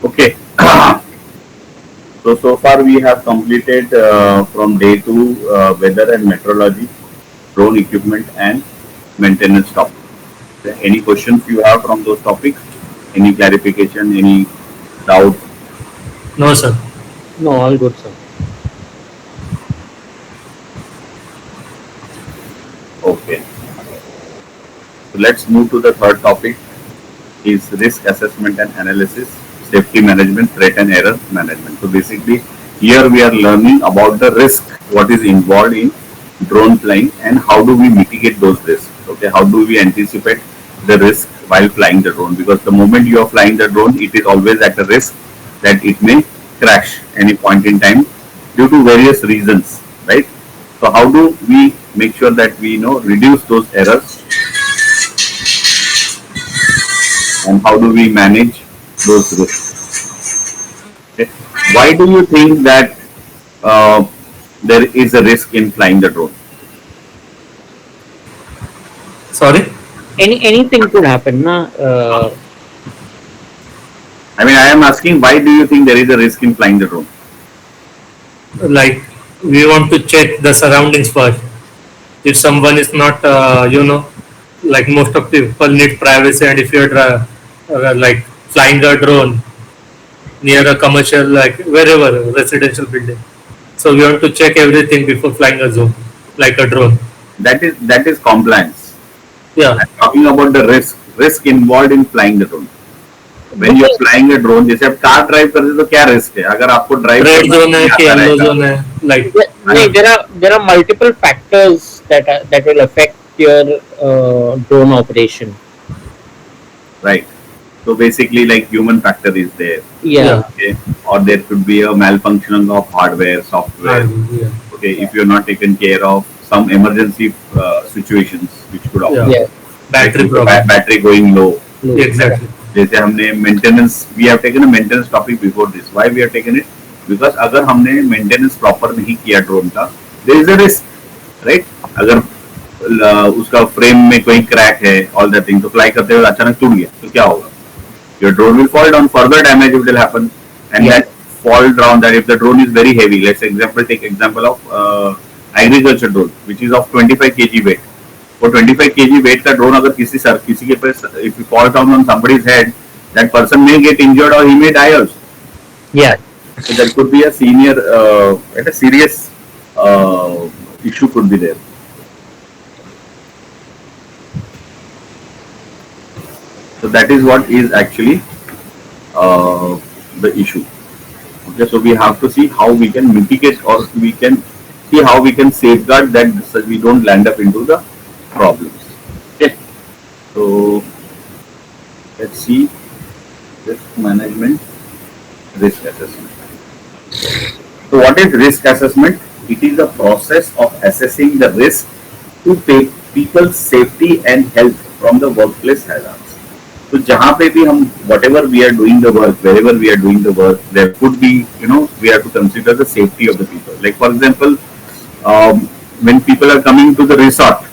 Okay. So far we have completed from day two weather and meteorology, drone equipment and maintenance topic. Any questions you have from those topics? Any clarification? Any doubt? No, sir. No, all good, sir. Okay. So let's move to the third topic is risk assessment and analysis, safety management, threat and error management. So basically here we are learning about the risk, what is involved in drone flying and how do we mitigate those risks. Okay, how do we anticipate the risk while flying the drone, because the moment you are flying the drone it is always at a risk that it may crash any point in time due to various reasons, right? So how do we make sure that we reduce those errors and how do we manage those risks? Okay. Why do you think that uh, there is a risk in flying the drone? Sorry. Anything could happen, na? I mean, I am asking why do you think there is a risk in flying the drone? Like, we want to check the surroundings first. If someone is not, like most of people need privacy, and if you're like flying a drone near a commercial, like wherever residential building, so we want to check everything before flying a zone, like a drone. That is compliance. Yeah. I'm talking about the risk involved in flying the drone. When you are flying a drone, जैसे आप car drive करते तो क्या risk है? अगर आपको drive red करना zone है नहीं कि आता येलो रहेगा, जोन है, like No, there are multiple factors that will affect your drone operation. right? So basically, like human factor is there, Yeah. okay, or there could be a malfunction of hardware, software. yeah. Okay, if you're not taken care of some emergency situations which could occur, Yeah. Battery like problem. battery going low. Exactly. जैसे हमने maintenance, we have taken a maintenance topic before this, why we have taken it, because अगर हमने maintenance proper नहीं किया drone का, there is a risk, right? अगर उसका frame में कोई क्रैक है, ऑल दैट थिंग, तो फ्लाई करते हुए अचानक टूट गया तो क्या होगा? Your drone will fall down, further damage will happen, and Yeah. that fall down, that if the drone is very heavy, let's take example of agriculture drone which is of 25 kg weight. For 25 kg weight का drone अगर किसी के पास, if you fall down on somebody's head, that person may get injured or he may die also. Yeah. So there could be a serious issue could be there. So that is what is actually the issue. Okay, so we have to see how we can mitigate, or we can see how we can safeguard that so we don't land up into the problems. Okay, so let's see risk management, risk assessment. So what is risk assessment? It is a process of assessing the risk to people's safety and health from the workplace hazards. तो जहाँ पे भी हम whatever we are doing the work, wherever we are doing the work, there could be, we have to consider the safety of the people. Like for example, when people are coming to the resort,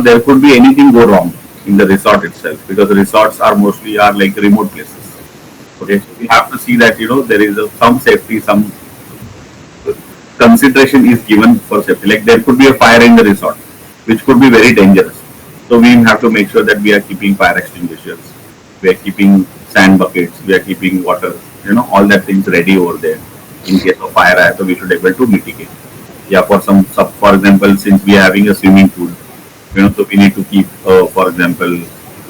there could be anything go wrong in the resort itself, because the resorts are mostly like remote places. Okay, so we have to see that there is some safety, some consideration is given for safety. Like there could be a fire in the resort, which could be very dangerous. So we have to make sure that we are keeping fire extinguishers, we are keeping sand buckets, we are keeping water, all that things ready over there in case of fire. So we should be able to mitigate. Yeah, for example, since we are having a swimming pool, so we need to keep, for example,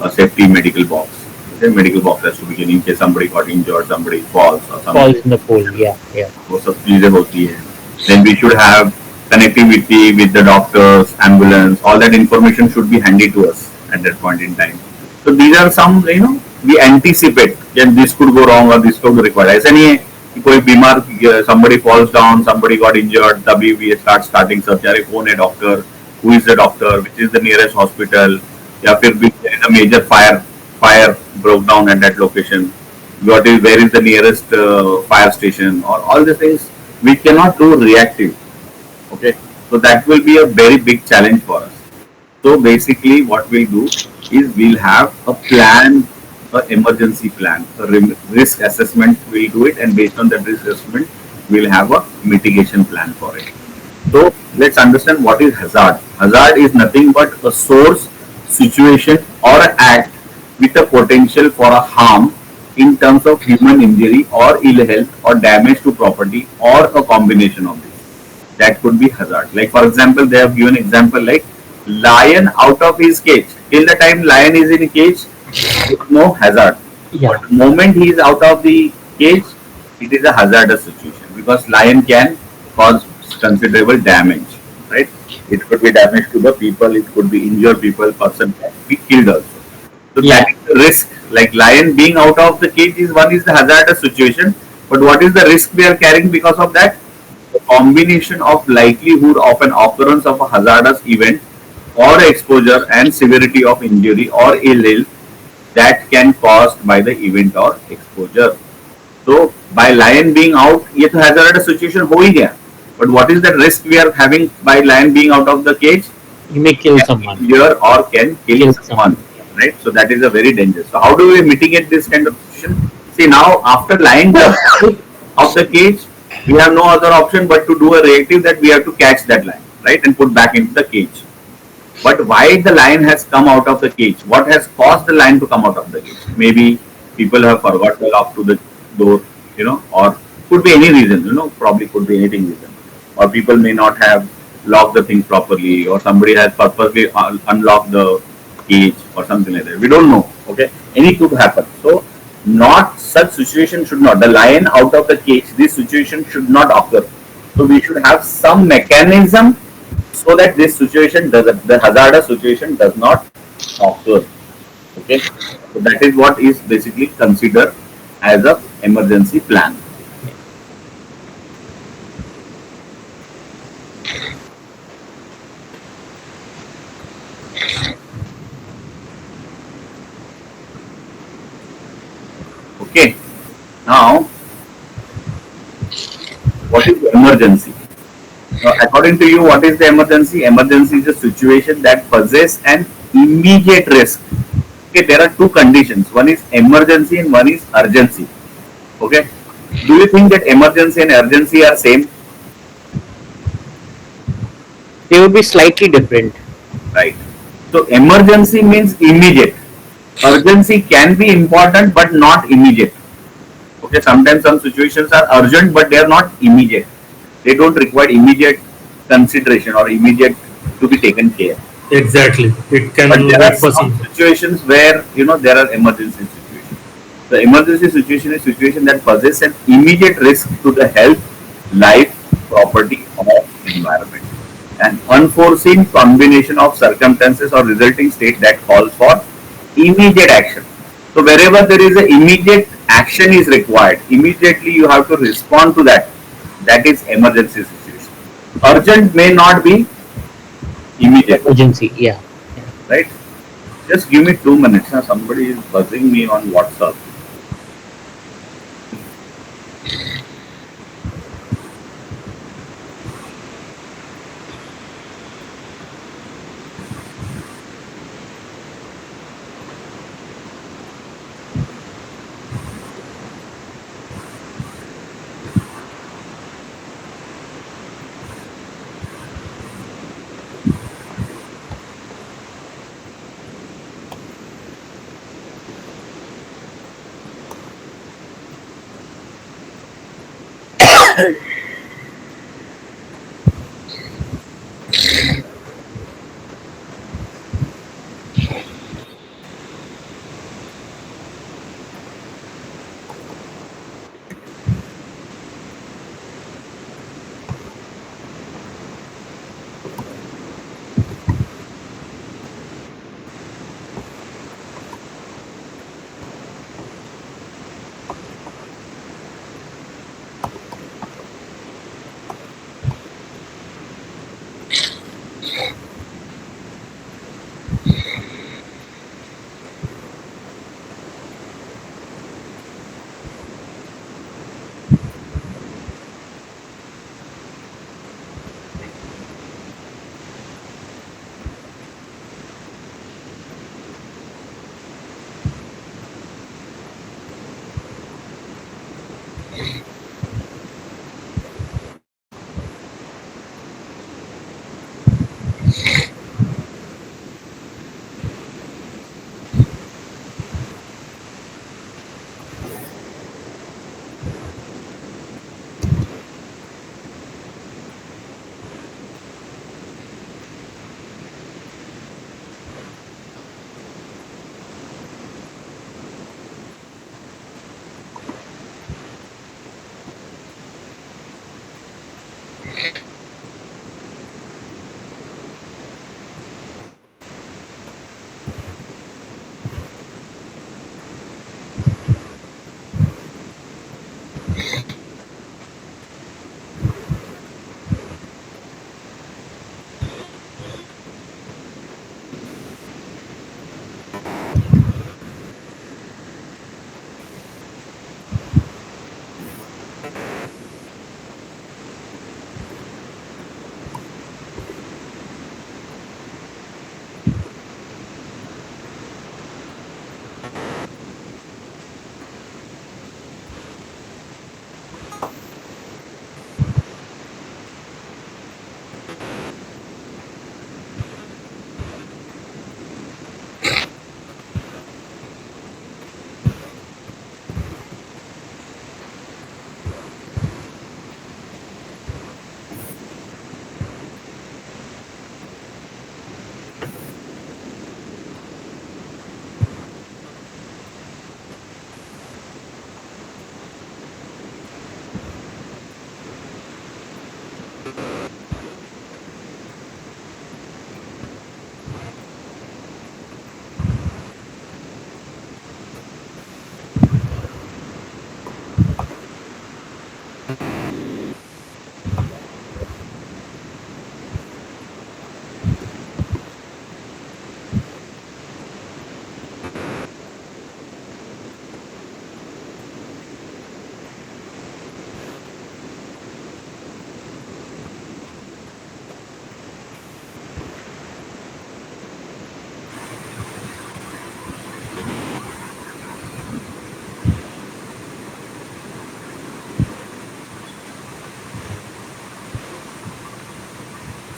a safety medical box. Okay, medical box has to be in case somebody got injured, somebody falls or something. Falls in the pool. Yeah. Yeah. वो सब चीजें होती है. Then we should have connectivity with the doctors, ambulance, all that information should be handy to us at that point in time. So these are some, we anticipate that this could go wrong or this could require. ऐसा नहीं है कि कोई बीमार, somebody falls down, somebody got injured, तभी we starting search. अरे कौन है doctor, who is the doctor, which is the nearest hospital, या फिर there is a major fire broke down at that location. Where is the nearest fire station, or all these things we cannot do reactive. Okay, so that will be a very big challenge for us. So basically what we'll do is we'll have a plan an emergency plan. A risk assessment will do it, and based on that risk assessment, we'll have a mitigation plan for it. So let's understand what is hazard. Hazard is nothing but a source, situation, or an act with a potential for a harm in terms of human injury or ill health or damage to property or a combination of this. That could be hazard. Like for example, they have given example like lion out of his cage. Till the time lion is in cage, there is no hazard. Yeah. But the moment he is out of the cage, it is a hazardous situation because lion can cause considerable damage, right? It could be damage to the people, it could be injure people, person can be killed also. So Yeah. that is the risk. Like lion being out of the cage is one is the hazardous situation, but what is the risk we are carrying because of that? The combination of likelihood of an occurrence of a hazardous event or exposure and severity of injury or ill health that can caused by the event or exposure. So by lion being out, ये तो hazardous situation हो ही गया. But what is the risk we are having by lion being out of the cage? You may kill Can someone. injure or can kill Kill someone, someone. right? So that is a very dangerous. So how do we mitigate this kind of situation? See now after lion out of the cage, we have no other option but to do a reactive that we have to catch that lion, right, and put back into the cage. But why the lion has come out of the cage? What has caused the lion to come out of the cage? Maybe people have forgot to lock to the door, or could be any reason, probably could be anything reason. Or people may not have locked the things properly, or somebody has purposely unlocked the cage or something like that. We don't know. Okay, any could happen. So, not such situation should not. The lion out of the cage, this situation should not occur. So we should have some mechanism so that this situation does the hazardous situation does not occur. Okay, so that is what is basically considered as a emergency plan. Okay, now what is the emergency? According to you, what is the emergency? Emergency is a situation that possesses an immediate risk. Okay, there are two conditions. One is emergency and one is urgency. Okay, do you think that emergency and urgency are same? They would be slightly different. Right. So emergency means immediate. Urgency can be important but not immediate. Okay, sometimes some situations are urgent but they are not immediate. They don't require immediate consideration or immediate to be taken care. Exactly. It can But there are wait for some some. situations where there are emergency situations. The emergency situation is situation that possesses an immediate risk to the health, life, property, or environment. An unforeseen combination of circumstances or resulting state that calls for immediate action. So wherever there is an immediate action is required, immediately you have to respond to that. That is emergency situation. Urgent may not be immediate, Urgency. Yeah. right? Just give me 2 minutes. Huh? Somebody is buzzing me on WhatsApp.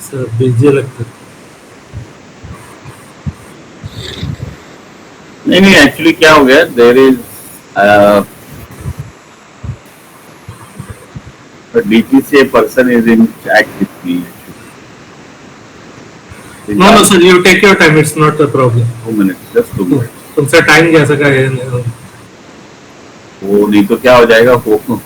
Sir busy लगता है। नहीं नहीं, actually क्या हो गया, there is DGCA person is in chat with me. No no sir, you take your time, it's not a problem. 2 minutes, just 2 minutes. तुमसे time घ्यायचा काय? वो नहीं तो क्या हो जाएगा, वो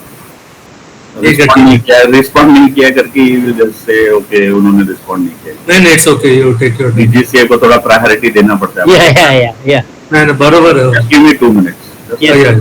ठीक है, रिस्पॉन्ड नहीं किया करके जस्ट से ओके उन्होंने रिस्पॉन्ड नहीं किया. नाही नाही, it's okay, you take your time. DGCA को थोड़ा प्रायोरिटी देना पड़ता है. Yeah. नाही नाही, बरोबर आहे. Just give me 2 minutes. Just Yes. Yeah.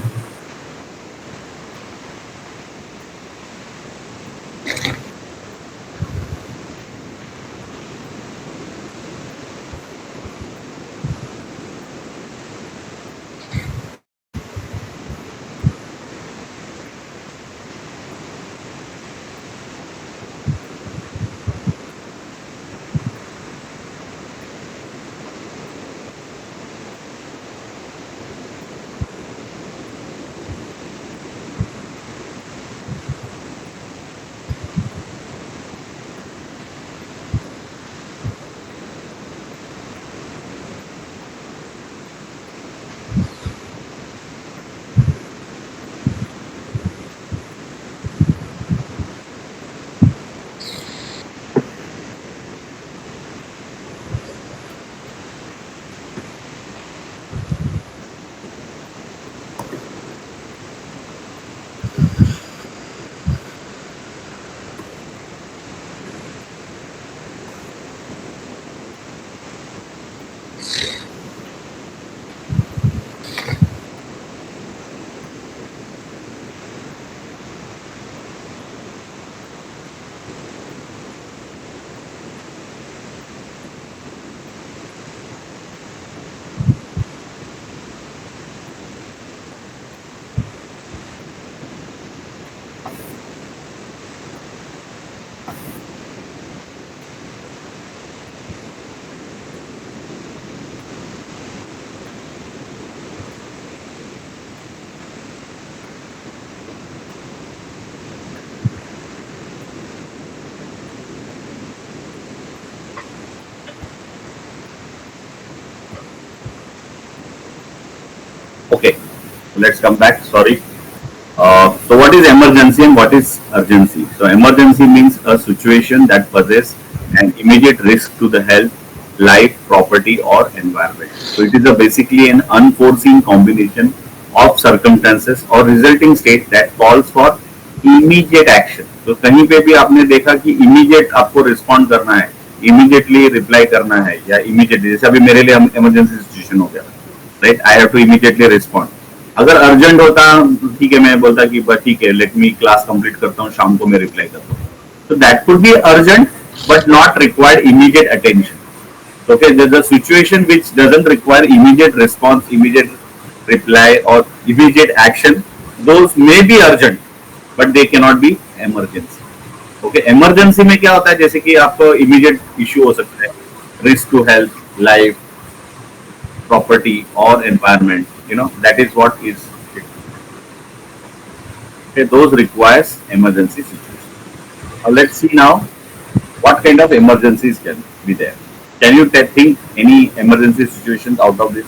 Okay, let's come back. Sorry. So what is emergency and what is urgency? So emergency means a situation that poses an immediate risk to the health, life, property or environment. So it is basically an unforeseen combination of circumstances or resulting state that calls for immediate action. तो कहीं पे भी आपने देखा कि immediate आपको respond करना है, immediately reply करना है या immediately, जैसे अभी मेरे लिए emergency situation हो गया, right? I have to immediately respond. अगर अर्जेंट होता ठीक है मैं बोलता कि बस ठीक है लेट मी क्लास कंप्लीट करता हूँ शाम को मैं रिप्लाई करता हूँ. So that could be urgent but not required immediate attention. Okay, the situation which doesn't require immediate response, immediate reply or immediate action, those may be urgent but they cannot be emergency. Okay, emergency में क्या होता है जैसे कि आपको immediate issue हो सकता है, risk to health, life, property or environment. You know, that is what is it. Okay, those requires emergency situation. Let's see now what kind of emergencies can be there. Can you think any emergency situations out of this?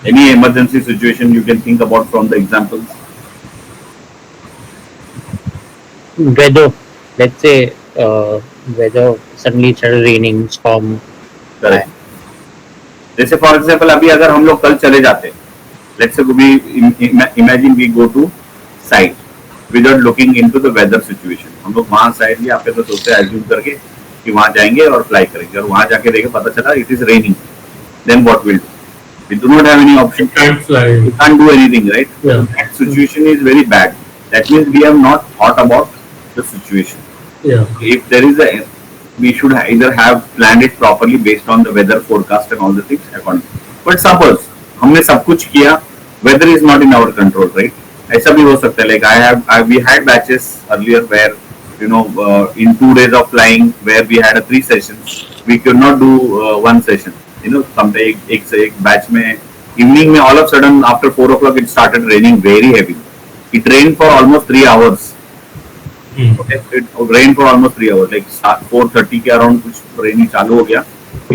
Any emergency situation you can think about from the examples? Weather, let's say weather suddenly started raining, storm. Correct. जैसे for example अभी अगर हम लोग कल चले जाते, let's say we imagine we go to site without looking into the weather situation. हम लोग वहां साइड लिया आपके तो सोचते हैं एज्यूम करके कि वहां जाएंगे और फ्लाई करेंगे और वहां जाके देखे पता चला it is raining, then what will do? We do not have any option. Can't fly. We can't do anything, right? Yeah. That situation is very bad. That means we have not thought about the situation. Yeah. If there is a, we should either have planned it properly based on the weather forecast and all the things accordingly. But suppose हमने सब कुछ किया, weather is not in our control, right? ऐसा भी हो सकता है. Like we had batches earlier where you know in 2 days of flying where we had 3 sessions, we could not do 1 session. You know, someday एक batch में evening में all of a sudden after 4 o'clock it started raining very heavy. It rained for almost 3 hours. Okay, it rained for almost 3 hours. Like 4:30 के around कुछ raining चालू हो गया.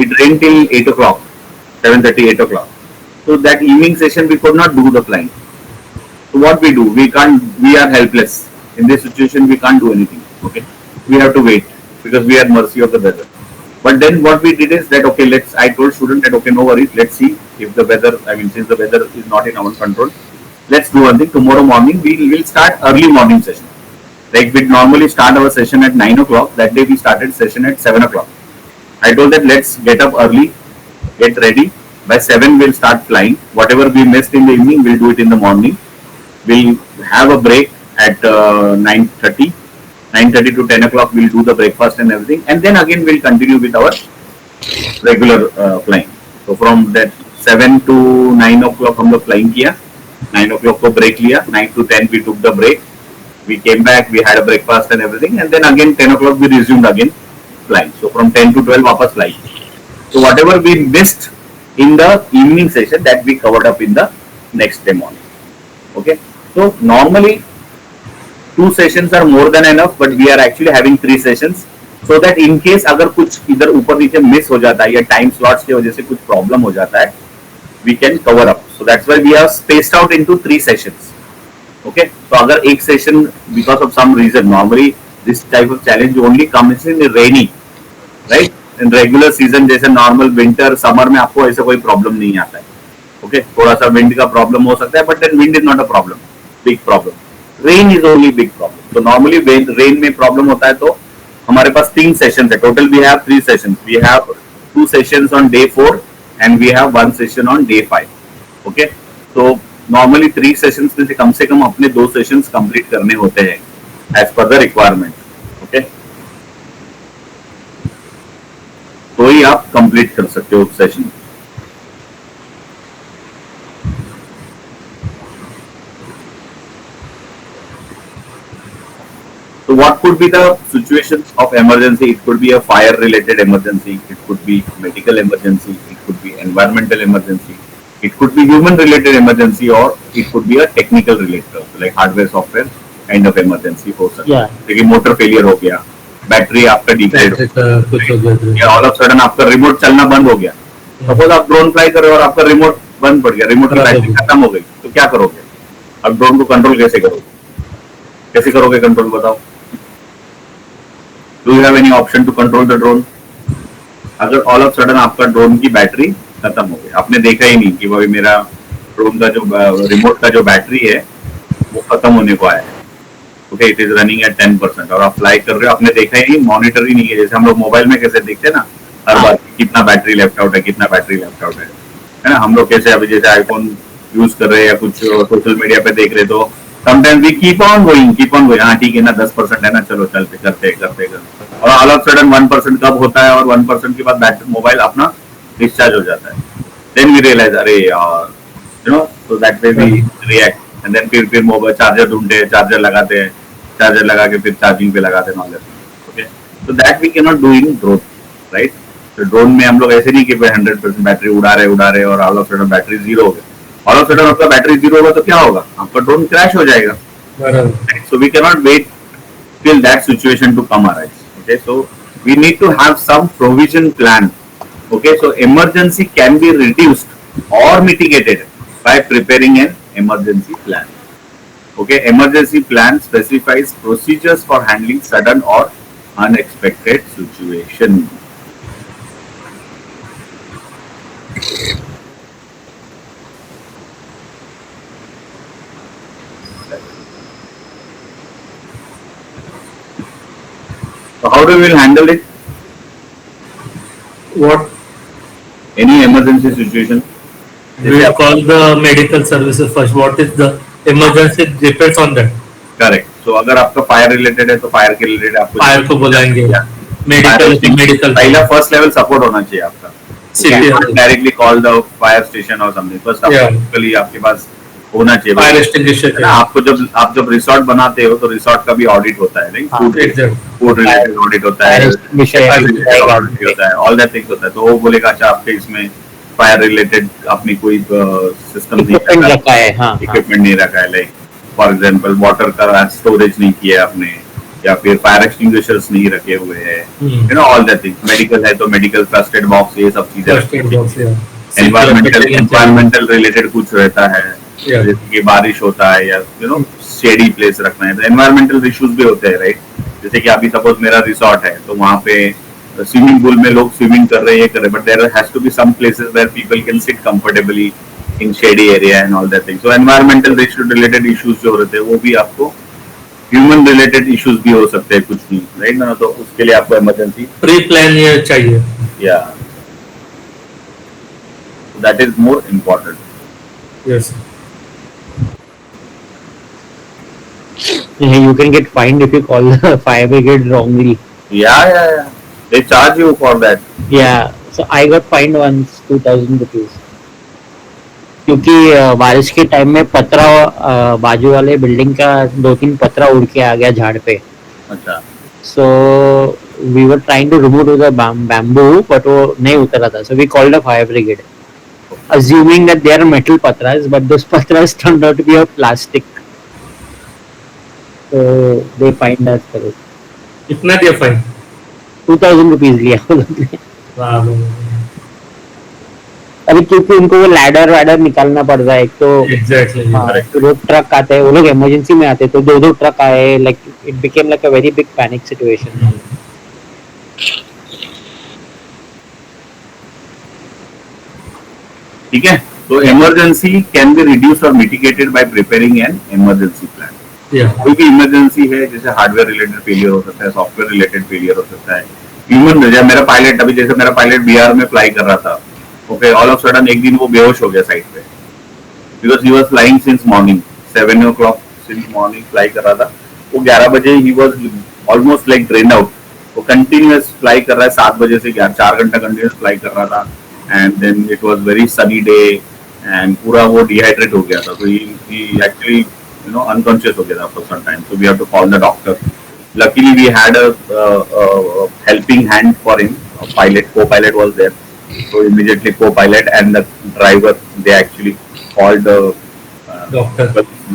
It rained till 8 o'clock, 7:30, 8 o'clock. So that evening session we could not do the flying. So what we do? We are helpless. In this situation we can't do anything. Okay, we have to wait because we are at mercy of the weather. But then what we did is that okay, I told student that okay, no worries, let's see if the weather, since the weather is not in our control, let's do one thing. Tomorrow morning we will start early morning session. Like we normally start our session at 9 o'clock. That day we started session at 7 o'clock. I told that let's get up early, get ready. By 7 we'll start flying. Whatever we missed in the evening, we'll do it in the morning. We'll have a break at 9:30. 9:30 to 10 o'clock we'll do the breakfast and everything, and then again we'll continue with our regular flying. So from that 7 to 9 o'clock हम लोग flying किया, 9 o'clock को break लिया, 9 to 10 we took the break, we came back, we had a breakfast and everything, and then again 10 o'clock we resumed again flying. So from 10 to 12 वापस flying. So whatever we missed in the evening session that we covered up in the next day morning. Okay, so normally 2 sessions are more than enough, but we are actually having 3 sessions so that in case अगर कुछ इधर ऊपर नीचे miss हो जाता है या time slots की वजह से कुछ प्रॉब्लम हो जाता है, we can cover up. So that's why we have spaced out into 3 sessions. Okay, so अगर एक session because of some reason, normally this type of challenge only comes in rainy, right? In regular season जैसे normal winter, summer में आपको ऐसा कोई problem नहीं आता है. Okay, थोड़ा सा wind का problem हो सकता है, but then wind is not a problem, big problem. Rain is only big problem. तो नॉर्मली रेन में प्रॉब्लम होता है तो हमारे पास 3 सेशंस है. Total we have 3 sessions. We have 2 sessions on day 4 and we have 1 session on day 5. Okay, तो normally 3 sessions में से कम अपने 2 सेशंस कंप्लीट करने होते हैं as per the requirement. Okay, तो ही आप कंप्लीट कर सकते हो session. So what could be the situations of emergency? It could be a fire related emergency, it could be medical emergency, it could be environmental emergency, it could be human related emergency, or it could be a technical related, like hardware software kind of emergency हो सकता है. देखिए motor failure हो गया, battery आपका degrade battery का कुछ हो गया या ऑल ऑफ सडन आपका रिमोट चलना बंद हो गया. सपोज आप ड्रोन फ्लाई कर रहे हो और आपका रिमोट बंद पड़ गया, रिमोट की बैटरी खत्म हो गई, तो क्या करोगे? अब ड्रोन को कंट्रोल कैसे करोगे? कैसे करोगे कंट्रोल, बताओ? Do you have any option to control the drone? अगर ऑल ऑफ सडन आपका ड्रोन की बैटरी खत्म हो गई, आपने देखा ही नहीं कि भाई मेरा ड्रोन का जो रिमोट का जो बैटरी है वो खत्म होने को आया है, okay, it is running at 10%, और आप फ्लाई कर रहे हो, आपने देखा ही नहीं, मॉनिटर ही नहीं है. जैसे हम लोग मोबाइल में कैसे देखते हैं ना हर बार कितना बैटरी लेफ्ट आउट है, कितना बैटरी लेफ्ट आउट है ना. हम लोग कैसे अभी जैसे आईफोन यूज कर रहे हैं या कुछ सोशल मीडिया पे देख रहे, तो sometimes we keep on going, हाँ ठीक है ना, 10% है ना, चलो चलते करते करते करते, और ऑल ऑफ सडन 1% कब होता है, और 1% के बाद मोबाइल अपना डिस्चार्ज हो जाता है. देन वी रियलाइज अरे यार, you know, so that way we react, and then फिर मोबाइल चार्जर ढूंढते, चार्जर लगाते हैं, चार्जर लगा के फिर चार्जिंग पे लगाते हैं, okay. So that we can not do in drone, right. तो ड्रोन में हम लोग ऐसे नहीं कि 100% बैटरी उड़ा रहे और all of sudden battery zero हो गया. ऑल ऑफ सडन आपका बैटरी जीरो होगा तो क्या होगा? आपका ड्रोन क्रैश हो जाएगा. So we cannot wait till that situation to come arise. Okay, so we need to have some provision plan. Okay, so emergency can be reduced or mitigated by preparing an emergency plan. Okay, emergency plan specifies procedures for handling sudden or unexpected situation. So how do we handle it? What? Any emergency situation? We will call the medical services first. What is the emergency? Depends on that. Correct. So अगर आपका fire related है तो fire के related आपको fire को बुलाएंगे. Medical पहला first level support होना चाहिए आपका. Directly call the fire station और समथिंग. फर्स्ट आपको आपके पास होना चाहिए फायर एक्सटिंग्विशर. आपको जब रिसोर्ट बनाते हो तो रिसोर्ट का भी ऑडिट होता है, नहीं? फूड रिलेटेड ऑडिट होता है, ऑल दैट थिंग्स होता है. तो वो बोलेगा अच्छा आपके इसमें फायर रिलेटेड आपने कोई सिस्टम नहीं रखा है, इक्विपमेंट नहीं रखा है, लाइक फॉर एग्जांपल वाटर का स्टोरेज नहीं किया आपने, या फिर फायर एक्सटिंग्विशर्स नहीं रखे हुए हैं, you know, all that things. Medical है तो मेडिकल फर्स्ट एड बॉक्स, ये सब चीजें. एनवायरमेंटल रिलेटेड कुछ रहता है, जैसे कि बारिश होता है या यू नो शेडी प्लेस रखना है, तो एनवायरमेंटल इश्यूज भी होते हैं, राइट. जैसे कि अभी सपोज मेरा रिसोर्ट है तो वहाँ पे स्विमिंग पूल में लोग स्विमिंग कर रहे हैं, कर रहे, but there has to be some places where people can sit comfortably in shady area and all that thing. So environmental related issues जो रहते हैं वो भी आपको, ह्यूमन रिलेटेड इश्यूज भी हो सकते हैं कुछ भी, राइट ना. तो उसके लिए आपको इमरजेंसी प्री प्लान ये चाहिए. या that is more important. Yes. You can get fined if you call the fire brigade wrongly. Yeah. They charge you for that. Yeah. So I got fined once 2,000 rupees. क्योंकि बारिश के time में पतरा बाजू वाले बिल्डिंग का 2-3 पतरा उड़ के आ गया झाड़ पे. अच्छा. So we were trying to remove the bamboo, but वो नहीं उतरा था. So we called the fire brigade, assuming that they are metal patras, but those patras turned out to be of plastic. So they fined us for it. कितना दिया fine? 2,000 rupees लिया वो लोग ने. अरे क्योंकि उनको वो लैडर निकालना पड़ रहा है. एक तो एग्जैक्टली रोड ट्रक आते हैं, वो लोग इमरजेंसी में आते हैं, तो 2 ट्रक आए. Like it became like a very big panic situation. ठीक है. तो इमरजेंसी कैन बी रिड्यूस और mitigated bye preparing an emergency plan. कोई भी इमरजेंसी है, जैसे हार्डवेयर रिलेटेड फेलियर हो सकता है, सॉफ्टवेयर रिलेटेड फेलियर हो सकता है, ह्यूमन. मेरा पायलट अभी जैसे मेरा पायलट बिहार में फ्लाई कर रहा था, ओके, ऑल ऑफ सडन एक दिन वो बेहोश हो गया साइड पे, because he was flying since morning 7 o'clock since morning fly कर रहा था. वो 11 बजे he was almost like drain out. वो कंटिन्यूअस फ्लाई कर रहा है 7 बजे से 4 घंटा कंटिन्यूअस फ्लाई कर रहा था. And then it was very sunny day and पूरा वो डिहाइड्रेट हो गया था. तो ही एक्चुअली unconscious हो गया था for some time. So we have to call the doctor. Luckily we had a helping hand for him. A pilot, co-pilot was there. So immediately co-pilot and the driver, they actually called the doctor,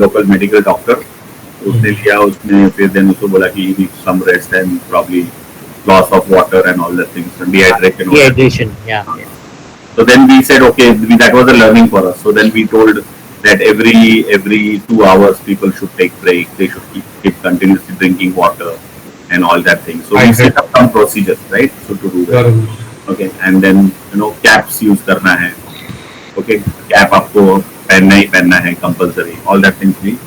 local medical doctor. उसने लिया, उसने फिर then उसको बोला कि you need some rest and probably loss of water and all the things, and dehydration. all that. Dehydration, yeah. So then we said, okay, that was a learning for us. So then we told that every 2 hours people should take break. They should keep continuously drinking water and all that thing. So we set up some procedures, right? So to do that. Okay, and then caps use करना है. Okay, cap आपको पहनना ही पहनना है compulsory. All that things we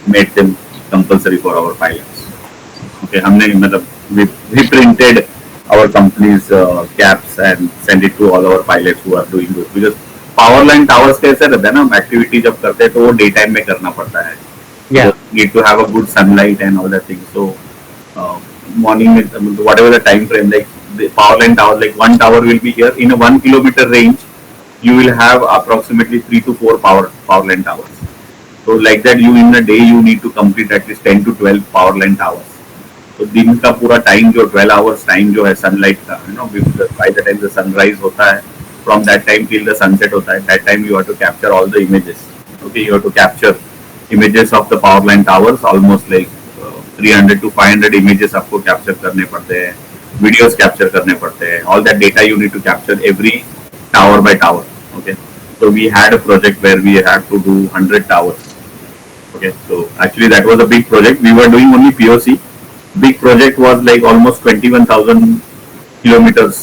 made them compulsory for our pilots. Okay, हमने मतलब we printed our company's caps and send it to all our pilots who are doing this, because power line towers कैसे रहता है ना, activity जब करते हैं तो वो डे टाइम में करना पड़ता है. Need to have a good sunlight and all that thing. So morning में whatever the time frame, like the power line tower, like one tower will be here in a 1 kilometer range, you will have approximately 3 to 4 power line towers. So like that, you in a day you need to complete at least 10 to 12 power line towers. तो दिन का पूरा time जो 12 hours time जो है sunlight का, by the time the sunrise होता है, from that time till the sunset hota hai, that time you have to capture all the images. Okay, you have to capture images of the power line towers, almost like 300 to 500 images आपको capture करने पड़ते हैं, videos capture करने पड़ते हैं. All that data you need to capture every tower by tower. Okay, so we had a project where we had to do 100 towers. Okay, so actually that was a big project. We were doing only POC. Big project was like almost 21,000 kilometers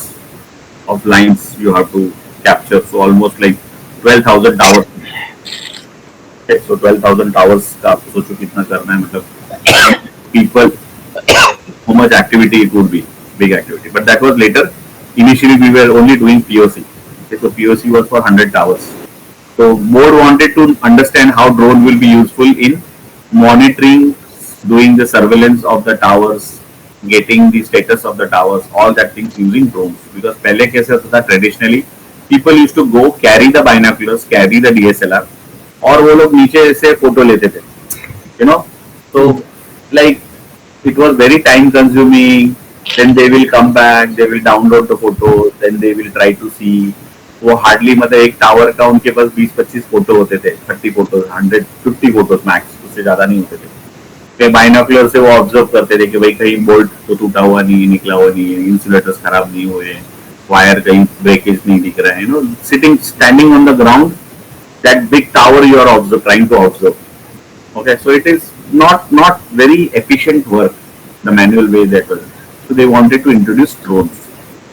of lines you have to capture, so almost like 12,000 towers. Okay, so 12,000 towers का आप सोचो कितना करना है, मतलब people, how much activity it would be, big activity. But that was later. Initially we were only doing POC. Okay, so POC was for 100 towers. So board wanted to understand how drone will be useful in monitoring, doing the surveillance of the towers, getting the status of the towers, all that things using drones. Because पहले कैसे होता था, traditionally people used to go carry the binoculars, carry the DSLR, और वो लोग नीचे से photo लेते थे, so like it was very time consuming. Then they will come back, they will download the photos, then they will try to see. वो hardly मतलब एक टावर का उनके पास 20-25 फोटो होते थे, 30 फोटोज, 150 फोटोज मैक्स, उससे ज्यादा नहीं होते थे. फिर बाइनोकुलर से वो ऑब्जर्व करते थे कि भाई कहीं बोल्ट तो टूटा हुआ नहीं, निकला हुआ नहीं है, इंसुलेटर्स खराब नहीं हुए, वायर कहीं ब्रेकेज नहीं दिख रहा है. Sitting standing on the ground, that big tower you are trying to observe. Okay, so it is not very efficient work, the manual way that was. So they wanted to introduce drones,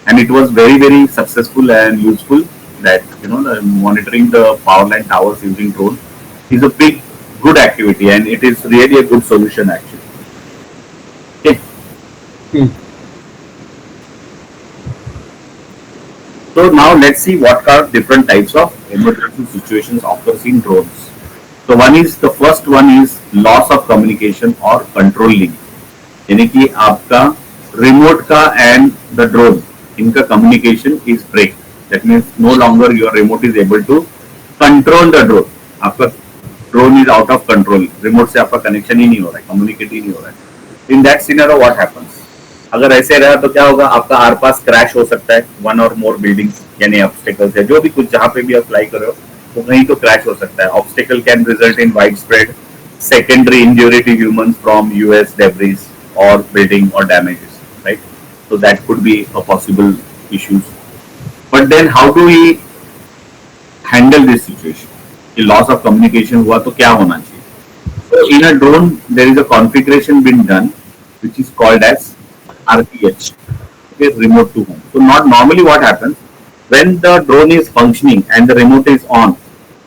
and it was very successful and useful. That the monitoring the power line towers using drone is a big good activity, and it is really a good solution actually. Okay. So now let's see what are different types of emergency situations occurs in drones. So the first one is loss of communication or control link. यानी कि आपका remote का and the drone, इनका communication is break. That means no longer your remote is able to control the drone. आपका drone is out of control. Remote से आपका connection ही नहीं हो रहा है, communicate ही नहीं हो रहा है. In that scenario what happens? अगर ऐसे रहा तो क्या होगा, आपका आर पास क्रैश हो सकता है, one or more buildings यानी obstacles है, जो भी कुछ जहाँ पे भी आप फ्लाई कर रहे हो वो कहीं तो क्रैश हो सकता है. Obstacle can result in widespread secondary injury to humans from us debris और बिल्डिंग और damages, right? So that could be a possible issues. But then how do we handle this situation? कि loss of communication हुआ तो क्या होना चाहिए? So in a drone there is a configuration being done which is called as RPH, okay, remote to home. So not normally what happens when the drone is functioning and the remote is on,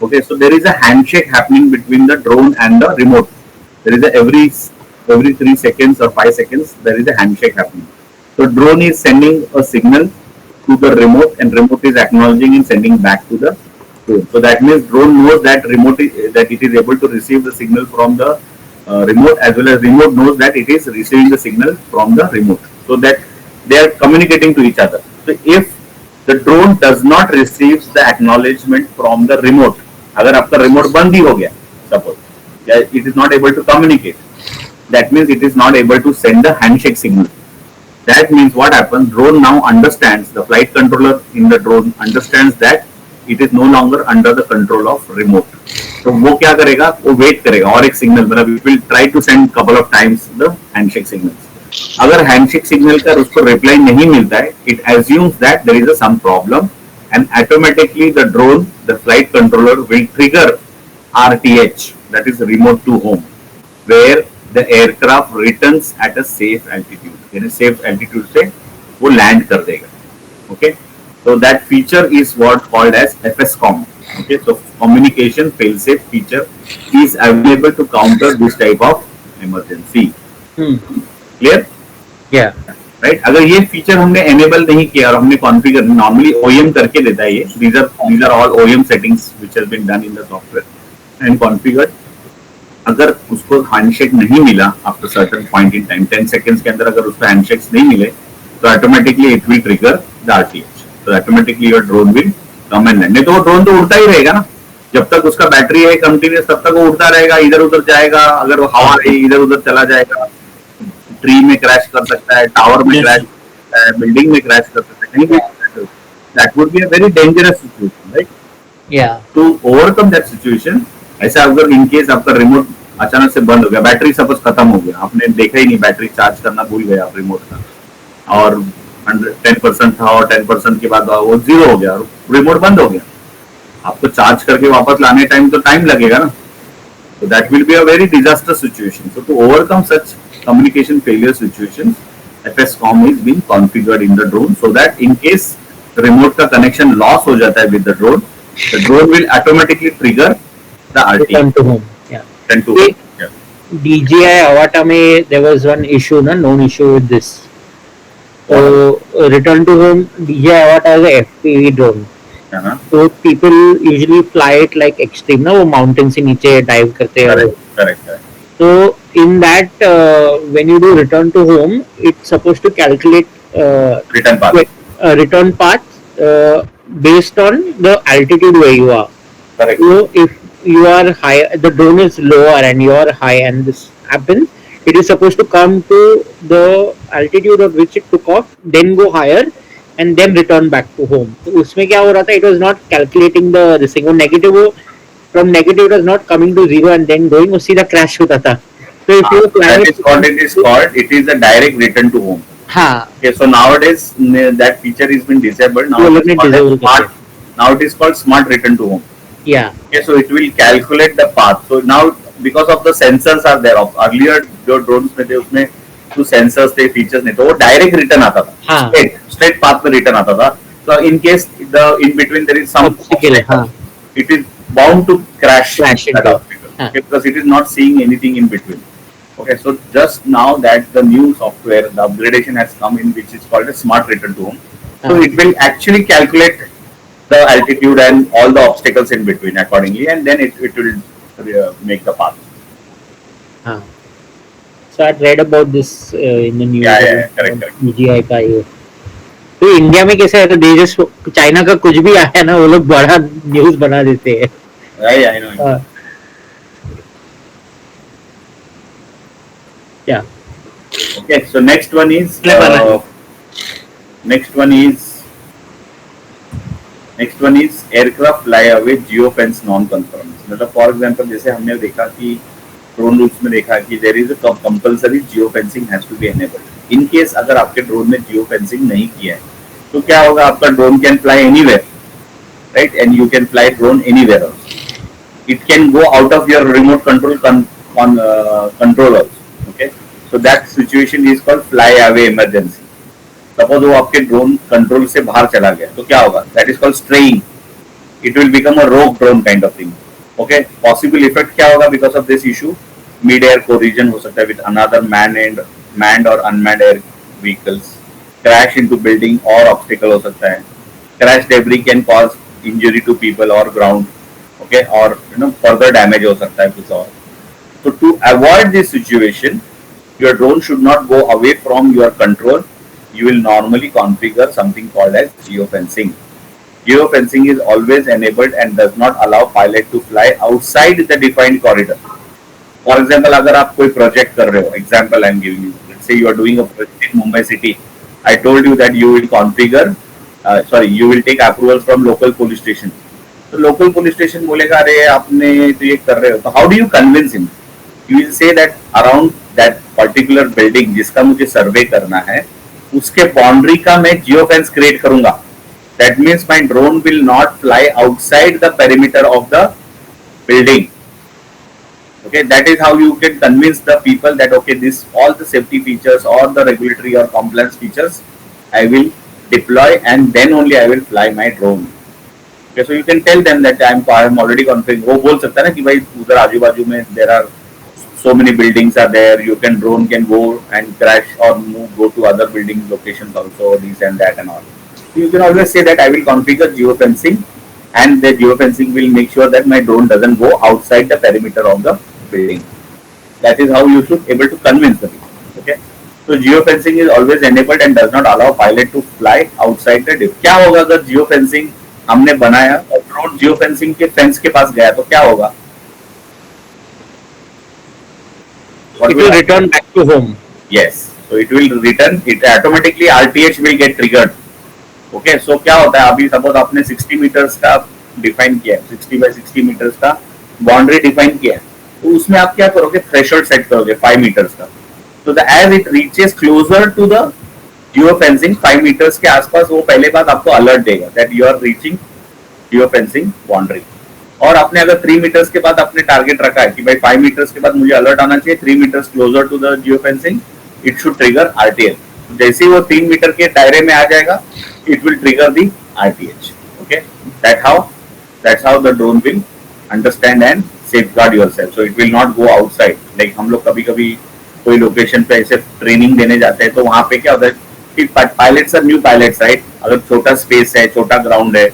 okay, so there is a handshake happening between the drone and the remote. There is a every 3 seconds or 5 seconds there is a handshake happening. So drone is sending a signal to the remote and remote is acknowledging and sending back to the drone. So that means drone knows that that it is able to receive the signal from the remote, as well as remote knows that it is receiving the signal from the remote, so that they are communicating to each other. So if the drone does not receive the acknowledgement from the remote, अगर आपका remote बंद ही हो गया, suppose, it is not able to communicate, that means it is not able to send the handshake signal. That means what happens, drone now understands, the flight controller in the drone understands that it is no longer under the control of remote. तो वो क्या करेगा, वो wait करेगा और एक signal, मतलब it will try to send couple of times the handshake signals. अगर हैंडशेक सिग्नल का उसको रिप्लाई नहीं मिलता है, it assumes that there is a some problem and automatically the drone, the flight controller will trigger RTH, that is remote to home, where the aircraft returns at a safe altitude. यानी safe altitude से वो land कर देगा. Okay, so that feature is what called as FSCOM. Okay, so communication failsafe feature is available to counter this type of emergency. Clear? Yeah. Right अगर ये feature हमने enable नहीं किया और हमने कॉन्फ़िगर, नॉर्मली ओईएम करके देता है ये, these are all OEM settings which has been done in the software and configured. अगर उसको हैंडशेक नहीं मिला after certain point in time 10 seconds के अंदर अगर उसको हैंडशेक्स नहीं मिले तो automatically it will trigger the RTH, तो automatically your drone will come and land. नहीं तो वो ड्रोन तो उड़ता ही रहेगा ना, जब तक उसका बैटरी है कंटिन्यूस तब तक वो उड़ता रहेगा, इधर उधर जाएगा, अगर वो हवा है इधर उधर चला जाएगा, ट्री में क्रैश कर सकता है, टावर में क्रैश कर सकता है, बिल्डिंग में क्रैश कर सकता है, कहीं भी. That would be a very dangerous situation, right? Yeah. To overcome that situation, ऐसा अगर इन केस आपका रिमोट अचानक से बंद हो गया, बैटरी सपोज खत्म हो गया, आपने देखा ही नहीं, बैटरी चार्ज करना भूल गया आप रिमोट का, और 10% था और 10% के बाद वो 0 हो गया, रिमोट बंद हो गया, आपको चार्ज करके वापस लाने टाइम तो टाइम लगेगा ना. So that will be a very disastrous situation. So to overcome such communication failure situations, FSCOM is being configured in the drone so that in case the remote का connection loss हो जाता है with the drone will automatically trigger the RT. Return to home. Yeah. Return to home. Yeah. DJI Avata में there was one issue, ना known issue with this. So return to home, DJI Avata is a FPV drone. Uh-huh. So people usually fly it like extreme, ना वो mountain से नीचे dive करते हैं. Correct. So in that when you do return to home, it's supposed to calculate Return path. return path based on the altitude where you are. Correct. So if you are high, the drone is lower and you are high, and this happens, it is supposed to come to the altitude at which it took off, then go higher, and then return back to home. तो उसमें क्या हो रहा था? It was not calculating the thing. वो negative वो from negative it was not coming to 0 and then going, वो सीधा crash होता था. So if you that is what it is called. It is a direct return to home. हाँ. Okay, so nowadays that feature has been disabled. Now वो it लोग ने is called disable as smart. Now it is called smart return to home. Yeah. Okay, so it will calculate the path. So now because of the sensors are there. Earlier जो drones में थे उसमें तो sensors थे, features नहीं, तो वो direct return आता था. हाँ. Straight path में return आता था. So in case the in between there is some Obstacle, हाँ. it is bound to crash Crash that into. obstacle. हाँ. Okay, because it is not seeing anything in between. Okay, so just now that the new software, the upgradation has come in, which is called a smart return to home. So it will actually calculate the altitude and all the obstacles in between accordingly, and then it will make the path. हाँ. So I read about this in the news. Yeah, correct. DJI का ये. तो India में कैसे है? तो they just China का कुछ भी आया ना, वो लोग बड़ा न्यूज बना देते हैं. I know. Yeah. Okay, so next one is aircraft fly away geofence non-conformance. मतलब फॉर एग्जांपल जैसे हमने देखा कि ड्रोन रूल्स में देखा कि there is a compulsory geofencing has to be enabled. In case अगर आपके ड्रोन ने जियोफेंसिंग नहीं किया है तो क्या होगा? आपका drone can fly anywhere, right? And you can fly drone anywhere also. It can go out of your remote control control also. Okay, so that situation is called fly away emergency. Suppose वो आपके drone control से बाहर चला गया तो क्या होगा? That is called straying. It will become a rogue drone kind of thing. Okay, possible effect क्या होगा because of this issue? Mid-air collision हो सकता है with another manned or unmanned air vehicles. Crash into building or obstacle हो सकता है. Crash debris can cause injury to people or ground. Okay, or further damage हो सकता है कुछ और. So to avoid this situation, your drone should not go away from your control. You will normally configure something called as geofencing. Geofencing is always enabled and does not allow pilot to fly outside the defined corridor. For example, अगर आप कोई project कर रहे हो, example I am giving you. Let's say you are doing a project in Mumbai city. I told you that you will configure, you will take approval from local police station. So local police station बोलेगा अरे आपने तो ये कर रहे हो, तो how do you convince him? You will say that around that particular building जिसका मुझे सर्वे करना है, उसके बाउंड्री का मैं जियो फेंस क्रिएट करूंगा. That means my drone will not fly outside the perimeter of the building. Okay, that is how you can convince the people that okay, this all the safety features or the regulatory or compliance features I will deploy and then only I will fly my drone. Okay, so you can tell them that I am already configured. वो बोल सकता है ना कि भाई उधर आजू बाजू में there are so many buildings are there. You can drone can go and crash or go to other building locations also, this and that and all. You can always say that I will configure geofencing. And the geofencing will make sure that my drone doesn't go outside the perimeter of the building. That is how you should able to convince the people. Okay. So geofencing is always enabled and does not allow pilot to fly outside the diff. क्या होगा अगर geofencing हमने बनाया और drone geofencing के fence के पास गया तो क्या होगा? It will return back to home. Yes. So it will return. It automatically RTH will get triggered. Okay so क्या होता है अभी सपोज आपने 60 मीटर्स का डिफाइन किया है, 60 बाय 60 मीटर्स का बाउंड्री डिफाइन किया है, तो उसमें आप क्या करोगे, थ्रेशोल्ड सेट करोगे 5 मीटर्स का. तो as it reaches closer to the geofencing 5 metres के आसपास वो पहले बात आपको अलर्ट देगा that you are reaching geofencing boundary. और आपने अगर 3 मीटर्स के बाद आपने टारगेट रखा है कि भाई 5 मीटर्स के बाद मुझे अलर्ट आना चाहिए, 3 metres closer to the geofencing it should trigger RTL. जैसे ही वो 3 मीटर के दायरे में आ जाएगा it will trigger the RTH. Okay, that's how the drone will understand and safeguard yourself. So it will not go outside. Like हम लोग कभी-कभी कोई लोकेशन पे ऐसे ट्रेनिंग देने जाते हैं तो वहाँ पे क्या होता है कि pilots are new pilots right. अगर छोटा स्पेस है, छोटा ग्राउंड है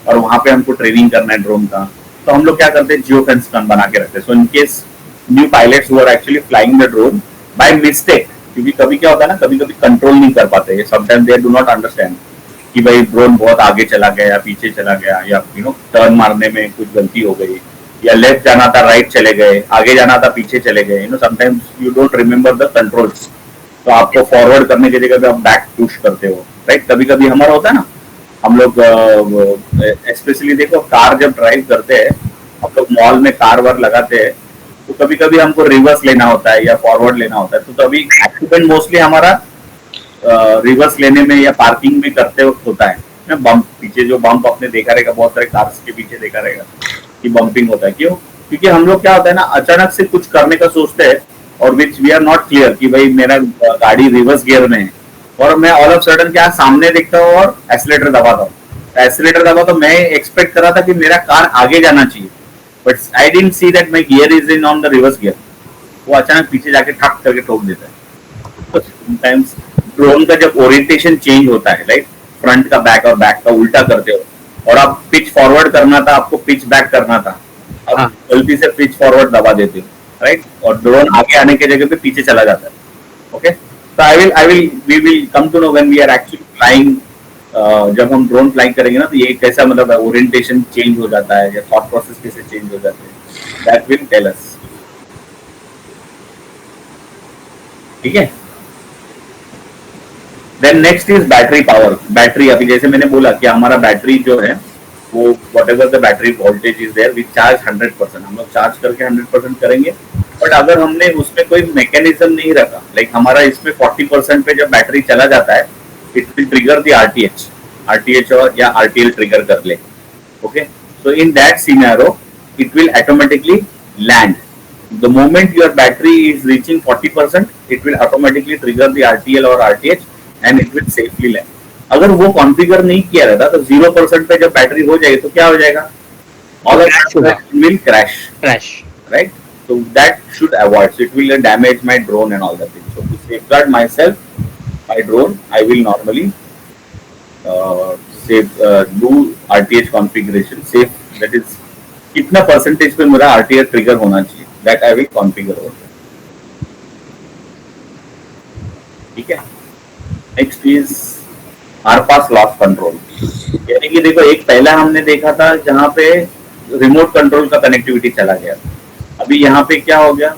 और वहाँ पे हमको ट्रेनिंग करना है ड्रोन का, तो हम लोग क्या करते हैं, जियो फेंस बना के रखते हैं. So in case new pilots who are actually flying the drone by mistake, क्योंकि कभी क्या होता है ना, कभी-कभी कंट्रोल नहीं कर पाते, sometimes they do not understand कि भाई ड्रोन बहुत आगे चला गया या पीछे चला गया, या टर्न मारने में कुछ गलती हो गई, या लेफ्ट जाना था राइट चले गए, आगे जाना था पीछे चले गए. Sometimes you don't remember the controls, तो आपको फॉरवर्ड करने की जगह पे आप बैक पुश करते हो राइट. कभी कभी हमारा होता है ना, हम लोग स्पेशली देखो कार जब ड्राइव करते हैं, हम लोग मॉल में कार वार लगाते हैं, तो कभी कभी हमको रिवर्स लेना होता है या फॉरवर्ड लेना होता है. तो अभी एक्सीडेंट मोस्टली हमारा रिवर्स लेने में या पार्किंग में करते वक्त होता है. बम्प, पीछे जो बम्प आपने देखा रहेगा, बहुत सारे कार्स के पीछे देखा रहेगा कि बम्पिंग होता है. क्यों? क्योंकि हम लोग क्या होता है ना, अचानक से कुछ करने का सोचते हैं और which we are not clear कि भाई मेरा गाड़ी रिवर्स गियर में है और मैं ऑल ऑफ सडन क्या सामने देखता हूँ और एक्सीलेटर दबाता हूँ. एक्सीलेटर दबा तो मैं एक्सपेक्ट कर रहा था कि मेरा कार आगे जाना चाहिए, but I didn't see that my gear is in on the reverse gear. वो अचानक पीछे जाके ठक करके ठोक देता है. तो समटाइम्स ड्रोन का जब ओरिएंटेशन चेंज होता है राइट, फ्रंट का बैक और बैक का उल्टा करते हो और आप पिच फॉरवर्ड करना था, आपको पिच बैक करना था, अब गलती से पिच फॉरवर्ड दबा देते हो राइट, और ड्रोन आगे आने की जगह पे पीछे चला जाता है. ओके, तो we will come to know when we are actually flying. जब हम ड्रोन फ्लाइंग करेंगे ना, तो ये कैसा मतलब ओरिएंटेशन चेंज हो जाता है या थॉट प्रोसेस कैसे चेंज हो जाते हैं, दैट विल टेल अस. ठीक है. Then next is battery power. Battery, अभी जैसे मैंने बोला कि हमारा बैटरी जो है वो whatever the battery voltage is there, we charge 100%. हम लोग चार्ज करके 100% करेंगे. बट अगर हमने उसमें कोई मैकेनिज्म नहीं रखा, लाइक हमारा इसमें 40% पे जब बैटरी चला जाता है, it will trigger the RTH और या आरटीएल ट्रिगर कर ले. Okay, so in that scenario it will automatically land. The moment your battery is reaching 40%, it will automatically trigger the RTL or RTH and it will safely land. अगर वो configure नहीं किया रहता तो 0% पे जब बैटरी हो जाएगी तो क्या हो जाएगा, all of that will crash, right? So that should avoid. So it will damage my drone and all that thing. So to safeguard myself, my drone, I will normally do RTH configuration. Safe, that is कितना percentage पे मेरा RTH trigger होना चाहिए, that I will configure over there. ठीक है. Next is RPAS loss control. यानी कि देखो, एक पहला हमने देखा था जहाँ पे रिमोट कंट्रोल का कनेक्टिविटी चला गया. अभी यहाँ पे क्या हो गया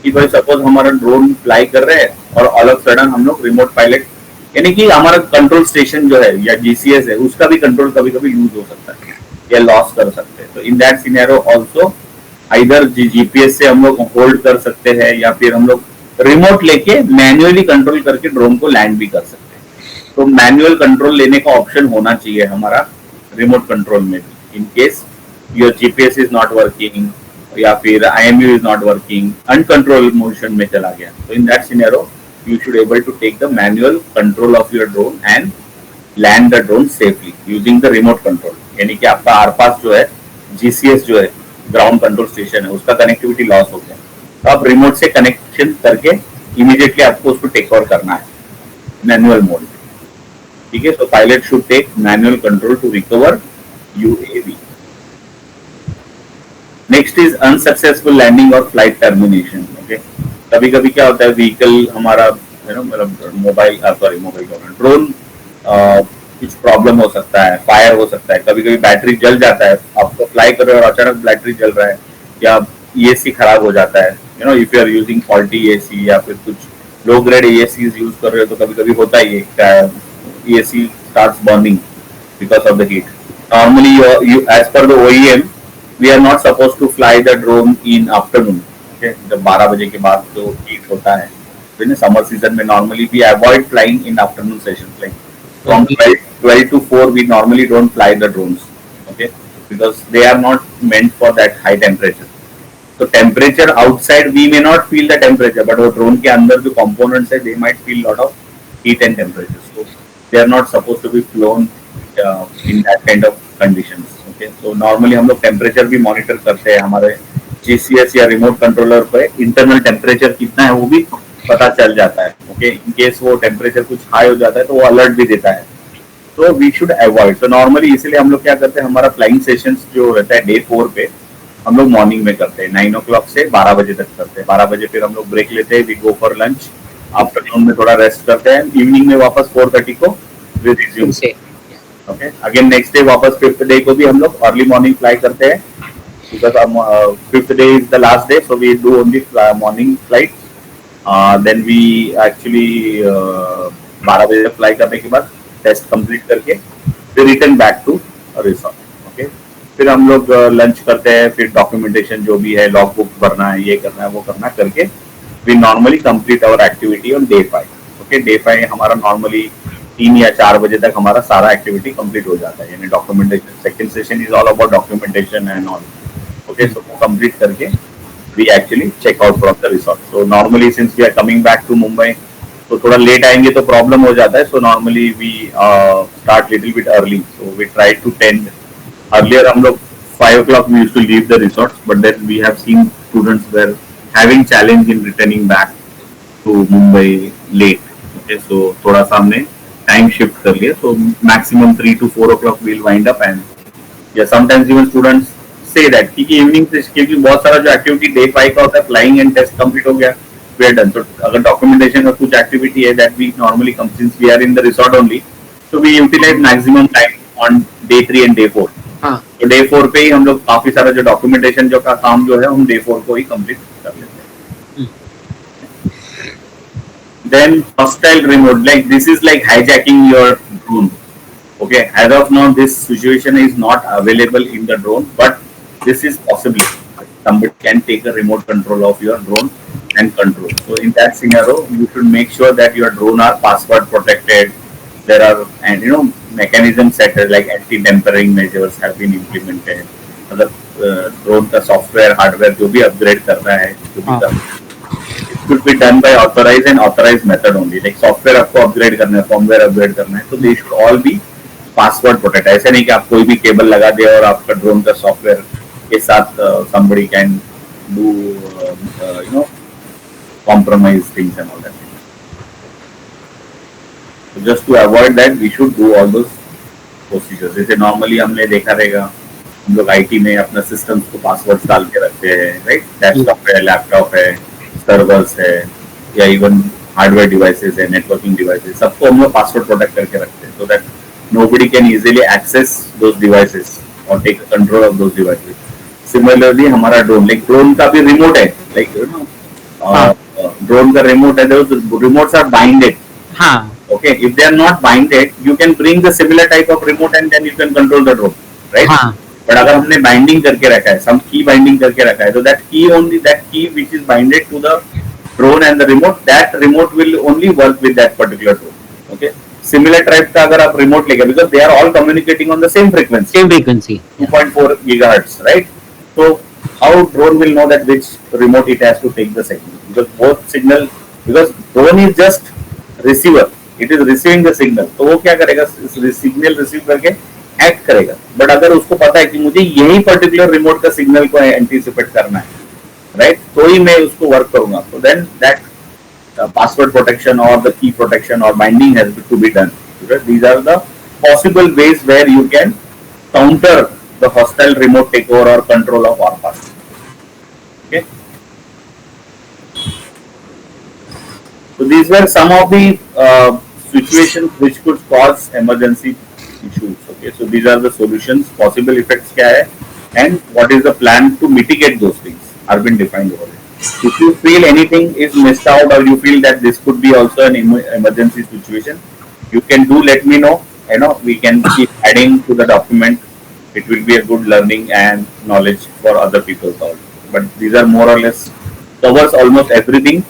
कि भाई सपोज हमारा ड्रोन फ्लाई कर रहे हैं और ऑल ऑफ सडन हम लोग रिमोट पायलट, यानी कि हमारा कंट्रोल स्टेशन जो है या जीसीएस है, उसका भी कंट्रोल कभी कभी यूज हो सकता है या लॉस कर सकते हैं. तो in that scenario also either GPS से हम लोग होल्ड कर सकते हैं या फिर हम लोग रिमोट लेके मैन्युअली कंट्रोल करके ड्रोन को लैंड भी कर सकते हैं। तो मैन्युअल कंट्रोल लेने का ऑप्शन होना चाहिए हमारा रिमोट कंट्रोल में भी, in case your GPS is not working या फिर IMU is not working, uncontrol motion में चला गया, तो in that scenario you should able to take the manual control of your drone and land the drone safely using the remote control. यानी कि आपका आरपास जो है, GCS जो है, ग्राउंड कंट्रोल स्टेशन है, उसका कनेक्टिविटी लॉस हो गया, तो आप रिमोट से कनेक्शन करके इमीडिएटली आपको उसको टेक ओवर करना है मैनुअल मोड में, ठीक है। तो pilot should take manual control to recover UAV। Next is unsuccessful landing और फ्लाइट टर्मिनेशन। ओके, कभी कभी क्या होता है, व्हीकल हमारा मतलब मोबाइल ड्रोन कुछ प्रॉब्लम हो सकता है, फायर हो सकता है, कभी कभी बैटरी जल जाता है, आपको फ्लाई कर रहे हो और अचानक बैटरी जल रहा है, या AC खराब हो जाता है, if you are using faulty AC या फिर कुछ लो ग्रेड ACs यूज कर रहे हो, तो कभी कभी होता ही है, AC starts burning because of the heat. Normally, you as per the OEM, we are not supposed to fly the drone in afternoon. Okay, जब 12 बजे के बाद जो heat होता है, तो इन समर सीजन में normally we avoid flying in afternoon sessions. Like from 12 to 4, we normally don't fly the drones. Okay, because they are not meant for that high temperature. So temperature outside we may not feel the temperature, but वो drone के अंदर जो components है, they might feel lot of heat and temperature. So they are not supposed to be flown in that kind of conditions. Okay, so normally हम लोग temperature भी monitor करते हैं, हमारे GCS या रिमोट कंट्रोलर पे इंटरनल टेम्परेचर कितना है वो भी पता चल जाता है। ओके, इन केस वो टेम्परेचर कुछ हाई हो जाता है तो वो अलर्ट भी देता है, तो वी शुड अवॉइड। तो नॉर्मली इसलिए हम लोग क्या करते हैं, हमारा फ्लाइंग सेशंस जो रहता है डे 4 पे, हम लोग मॉर्निंग में करते हैं 9 o'clock से 12 बजे तक करते हैं। 12 बजे फिर हम लोग ब्रेक लेते हैं, we go for lunch, afternoon में थोड़ा रेस्ट करते हैं, इवनिंग में वापस 4:30 को we resume. Okay, again next day वापस 5th डे को भी हम लोग अर्ली मॉर्निंग फ्लाई करते हैं, because 5th day is the last day, so we do only morning flight. Then we actually 12 बजे तक फ्लाई करने के बाद टेस्ट कंप्लीट करके फिर return back to resort. Okay, फिर हम लोग लंच करते हैं, फिर डॉक्यूमेंटेशन जो भी है, लॉग बुक भरना है, ये करना है, वो करना करके we normally complete our activity on day 5। Okay, day 5 हमारा नॉर्मली 3 या 4 बजे तक हमारा सारा एक्टिविटी कंप्लीट हो जाता है, यानी documentation, second session is all about documentation and all. Okay, so वो कंप्लीट करके we actually check out from the resort. So normally since we are coming back to Mumbai, तो थोड़ा लेट आएंगे तो प्रॉब्लम हो जाता है, so normally we start little bit early, so we try to tend earlier. हम लोग 5 o'clock we used to leave the resorts, but then we have seen students were having challenge in returning back to Mumbai late. Okay, so थोड़ा सा हमने time shift कर लिया, so maximum 3 to 4 o'clock we'll wind up, and yeah, sometimes even students say that क्योंकि evening से, क्योंकि बहुत सारा जो एक्टिविटी डे 5 का होता है, फ्लाइंग एंड टेस्ट कंप्लीट हो गया, we are done. So अगर डॉक्यूमेंटेशन का कुछ एक्टिविटी है that we normally come, since we are in the resort only, so we utilize maximum time on day 3 and day 4. तो डे 4 पे ही हम लोग काफी सारा जो डॉक्यूमेंटेशन जो का काम जो है हम डे 4 को ही कंप्लीट कर लेते हैं। Then hostile remote, like this is like hijacking your drone. Okay, as of now this situation is not available in the drone, but this is possible. Somebody can take a remote control of your drone and control. So in that scenario, you should make sure that your drone are password protected. There are, and mechanisms set like anti-tampering measures have been implemented. मतलब drone का software hardware जो भी upgrade करना है, जो भी it should be done by authorized and authorized method only. Like software आपको upgrade करना है, फॉर्मवेयर अपग्रेड करना है, तो they should all be password protect. ऐसे नहीं कि आप कोई भी केबल लगा दे और आपका ड्रोन का सॉफ्टवेयर के साथ somebody can do compromise things and all that. So just to avoid that, we should do all those procedures. जैसे नॉर्मली हमने देखा रहेगा, हम लोग IT में अपना सिस्टम्स को पासवर्ड डाल के रखते हैं, राइट? डेस्कटॉप है, लैपटॉप है, सर्वर्स है, या इवन हार्डवेयर डिवाइसेस है, नेटवर्किंग डिवाइसेस, सबको हम लोग पासवर्ड प्रोटेक्ट करके रखते हैं, so that nobody can easily access those devices or take control of those devices. Similarly, हमारा ड्रोन का भी रिमोट है, ड्रोन का रिमोट है, those remotes are binded. हाँ. Okay, if they are not binded, you can bring the similar type of remote and then you can control the drone, right? हाँ. But अगर हमने binding करके रखा है, some key binding करके रखा है, तो that key which is binded to the drone and the remote, that remote will only work with that particular drone. Okay. Similar type का अगर आप remote लेंगे, because they are all communicating on the same frequency. Same frequency. 2.4 gigahertz, right? So how drone will know that which remote it has to take the signal? Because both signal, because drone is just receiver, it is receiving the signal. तो वो क्या करेगा? Signal receive करके act करेगा. But अगर उसको पता है कि मुझे यही पर्टिकुलर रिमोट का सिग्नल को एंटीसिपेट करना है, राइट, तो ही मैं उसको वर्क करूंगा. तो then that password protection or the key protection or binding has to be done. Because these are the possible ways where you can counter the hostile remote takeover or control of our path. Okay. So these were some of the situations which could cause emergency issues. Okay. So these are the solutions, possible effects क्या है, and what is the plan to mitigate those things are been defined over there. If you feel anything is missed out or you feel that this could be also an emergency situation, you can do let me know. You know, we can keep adding to the document. It will be a good learning and knowledge for other people also. But these are more or less covers almost everything.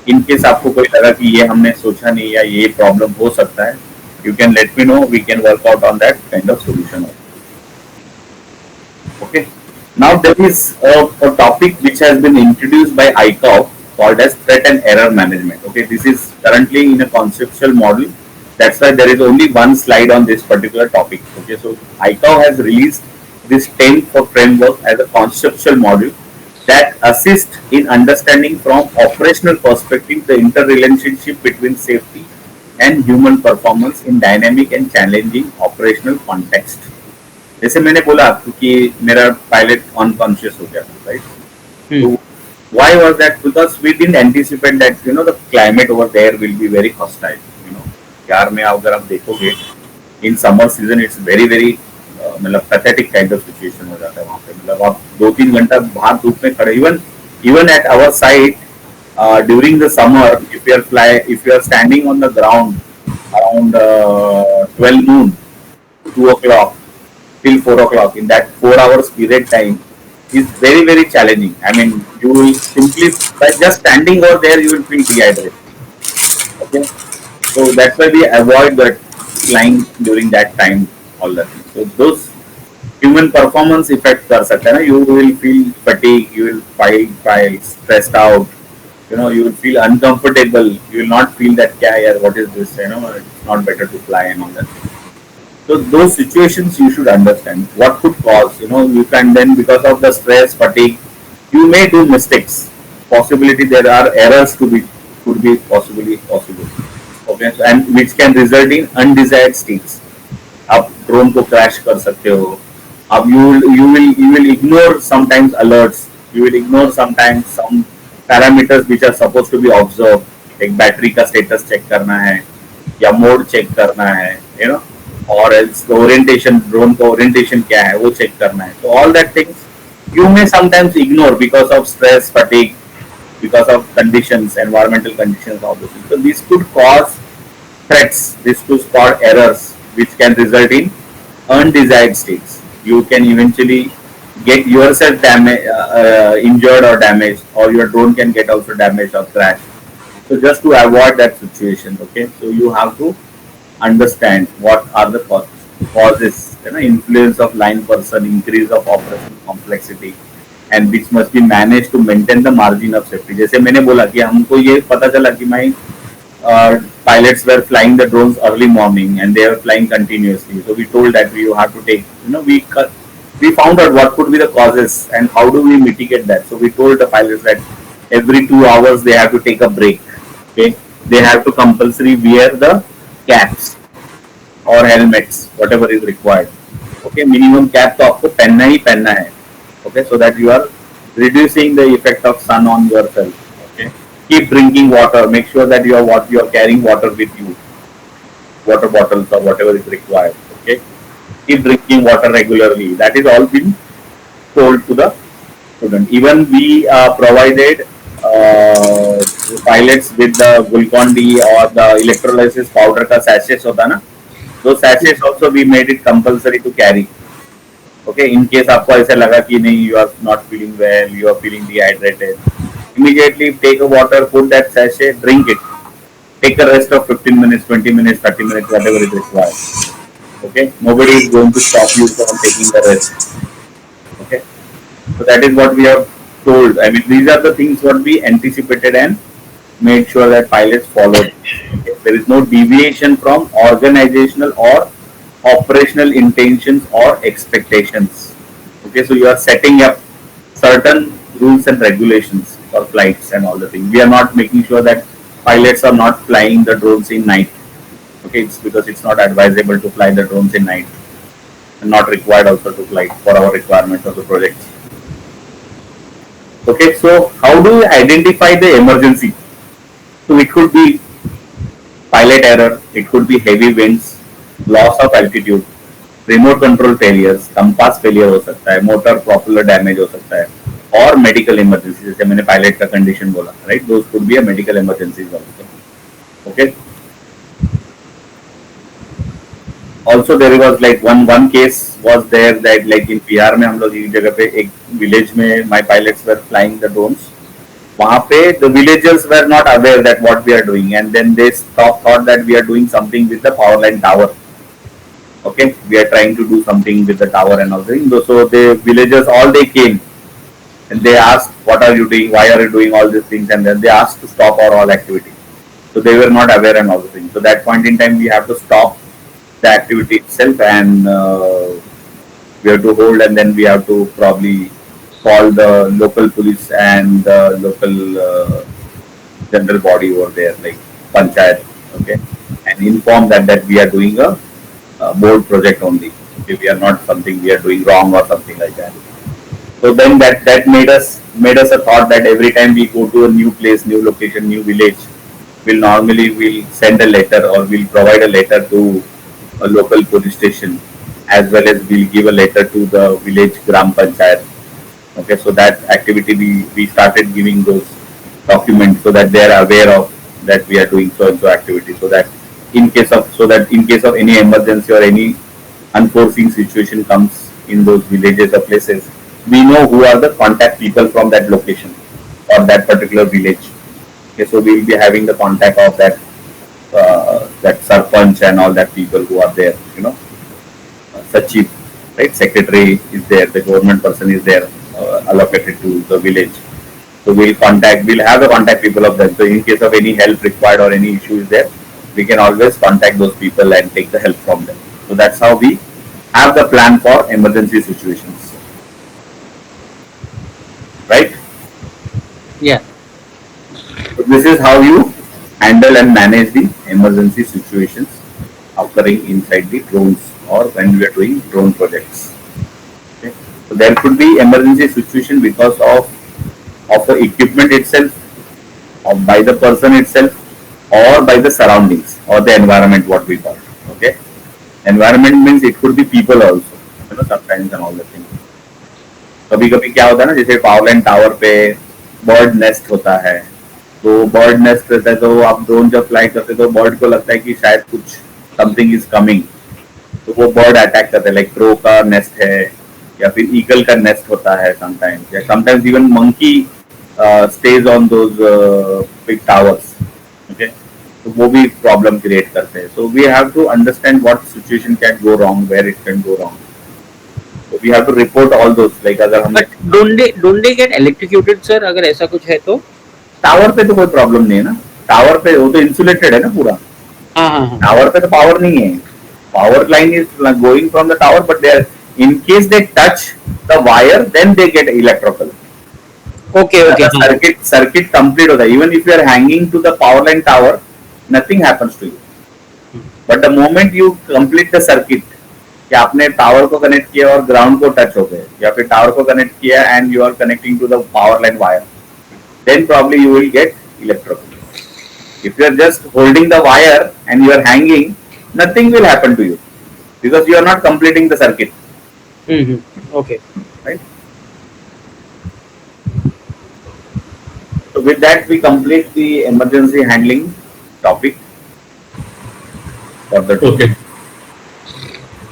In case आपको कोई लगा कि ये हमने सोचा नहीं या ये problem हो सकता है, you can let me know. We can work out on that kind of solution. Okay. Now there is a topic which has been introduced by ICAO called as threat and error management. Okay, this is currently in a conceptual model. That's why there is only one slide on this particular topic. Okay, so ICAO has released this 10 for framework as a conceptual model that assists in understanding from operational perspective the interrelationship between safety and human performance in dynamic and challenging operational context. जैसे मैंने बोला क्योंकि मेरा pilot unconscious हो गया था, right? तो why was that? Because we didn't anticipate that you know the climate over there will be very hostile. You know, यार में अगर आप देखोगे in summer season it's very very मतलब पैथेटिक काइंड ऑफ सिचुएशन हो जाता है वहाँ पे. मतलब आप 2-3 घंटा बाहर धूप में खड़े, even at our side during the summer, if you are standing on the ground around 12 noon, 2 o'clock till 4 o'clock, in that 4 hours period time is very very challenging. I mean, you will simply by just standing over there you will feel dehydrated. Okay, so that's why we avoid that flying during that time all that. So those human performance effect कर सकते हैं ना. You will feel fatigue, you will feel stressed out, you know, you will feel uncomfortable, you will not feel that क्या यार what is this, you know, it's not better to fly and all that. So those situations you should understand what could cause. You know, you can then, because of the stress, fatigue, you may do mistakes. Possibility there are errors could be possibly possible. Okay, so, and which can result in undesired states. आप drone को crash कर सकते हो. अब you will ignore sometimes alerts. You will ignore sometimes some parameters which are supposed to be observed. एक battery का status check करना है या मोड check करना है. You know. और ओरिएंटेशन, ड्रोन का ओरिएंटेशन क्या है वो चेक करना है. तो all that things you may sometimes ignore because of stress, fatigue, because of conditions, environmental conditions, all this. So this could cause threats, this could cause errors which can result in undesired states. You can eventually get yourself injured or damaged, or your drone can get also damaged or crash. So just to avoid that situation, okay, so you have to understand what are the causes, you know, influence of line person, increase of operational complexity, and which must be managed to maintain the margin of safety. जैसे मैंने बोला कि हमको ये पता चला कि my pilots were flying the drones early morning and they were flying continuously. So we told that you have to take, you know, we found out what could be the causes and how do we mitigate that. So we told the pilots that every 2 hours they have to take a break. Okay, they have to compulsory wear the caps or helmets, whatever is required. Okay, minimum cap तो आपको पहनना ही पहनना है. Okay, so that you are reducing the effect of sun on yourself. Okay, keep drinking water. Make sure that you are carrying water with you, water bottles or whatever is required. Okay, keep drinking water regularly. That is all been told to the student. Even we provided pilots with the Glucon-D or the electrolysis powder का sachets होता ना, those sachets also we made it compulsory to carry. Okay, in case आपको ऐसा लगा कि नहीं, you are not feeling well, you are feeling dehydrated, Immediately take a water, put that sachet, drink it. Take a rest of 15 minutes, 20 minutes, 30 minutes, whatever is required. Okay, nobody is going to stop you from taking the rest. Okay, so that is what we have told. I mean, these are the things what we anticipated and made sure that pilots followed. Okay? There is no deviation from organizational or operational intentions or expectations. Okay, so you are setting up certain rules and regulations for flights and all the things. We are not making sure that pilots are not flying the drones in night. Okay, it's because it's not advisable to fly the drones in night and not required also to fly for our requirements of the project. Okay, so how do we identify the emergency? So it could be pilot error, it could be heavy winds, loss of altitude, remote control failures, compass failure हो सकता है, motor propeller damage हो सकता है, और medical emergency, जैसे मैंने pilot का कंडीशन बोला, right, those could be a medical emergencies also. Okay, also there was like one case was there that like in Bihar में हम लोग एक जगह पे एक विलेज में my pilots were flying the drones. वहाँ पे the villagers were not aware that what we are doing, and then they thought that we are doing something with the power line tower. Okay, we are trying to do something with the tower and all things. So the villagers all they came and they asked, what are you doing, why are you doing all these things, and then they asked to stop our all activity. So they were not aware and all the things. So that point in time we have to stop the activity itself, and we have to hold, and then we have to probably call the local police and the local general body over there, like panchayat, okay, and inform that we are doing a board project only. Okay, we are not something we are doing wrong or something like that. So then that made us a thought that every time we go to a new place, new location, new village, we'll send a letter, or we'll provide a letter to a local police station, as well as we'll give a letter to the village gram panchayat. Okay, so that activity we started giving those documents so that they are aware of that we are doing so and so activity, so that in case of any emergency or any unforeseen situation comes in those villages or places, we know who are the contact people from that location or that particular village. Okay, so we will be having the contact of that sarpanch and all that people who are there, Sachiv, right, secretary is there, the government person is there, allocated to the village. So we'll have the contact people of them. So in case of any help required or any issue is there, we can always contact those people and take the help from them. So that's how we have the plan for emergency situations. Right? Yeah. So this is how you handle and manage the emergency situations occurring inside the drones or when we are doing drone projects. Okay? So there could be emergency situation because of the equipment itself, or by the person itself, or by the surroundings or the environment, what we call. Okay, environment means it could be people also, sometimes and all the things. कभी कभी क्या होता है ना, जैसे power line tower पे bird nest होता है, तो बर्ड नेस्ट रहता है, तो आप ड्रोन जब फ्लाई करते तो बर्ड को लगता है कि शायद कुछ समथिंग इज कमिंग, तो वो बर्ड अटैक करते हैं. लाइक क्रो का नेस्ट है या फिर ईगल का नेस्ट होता है समटाइम्स, या sometimes even monkey stage on those big towers. Okay, तो वो भी प्रॉब्लम क्रिएट करते हैं. So we have to understand what situation can go wrong, where it can go wrong. So we have to report all those. Like अगर हम don't they get electrocuted sir, अगर ऐसा कुछ है तो? टावर पे तो कोई प्रॉब्लम नहीं है ना, टावर पे वो तो इंसुलेटेड है ना पूरा. टावर पे तो पावर नहीं है, power line is going from the tower, but there in case they touch the wire then they get electrical. Okay. Circuit complete होता है. Even if you are hanging to the power line tower, nothing happens to you. But the moment you complete the circuit, कि आपने tower को connect किया और ground को touch हो गए, या फिर टावर को कनेक्ट किया and you are connecting to the power line wire, then probably you will get electrocuted. If you are just holding the wire and you are hanging, nothing will happen to you because you are not completing the circuit. Okay. Right? So with that we complete the emergency handling topic for the day. Okay.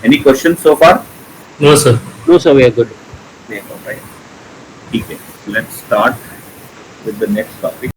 Any questions so far? No, sir. No sir, we are good. Right. Okay. Let's start. with the next topic.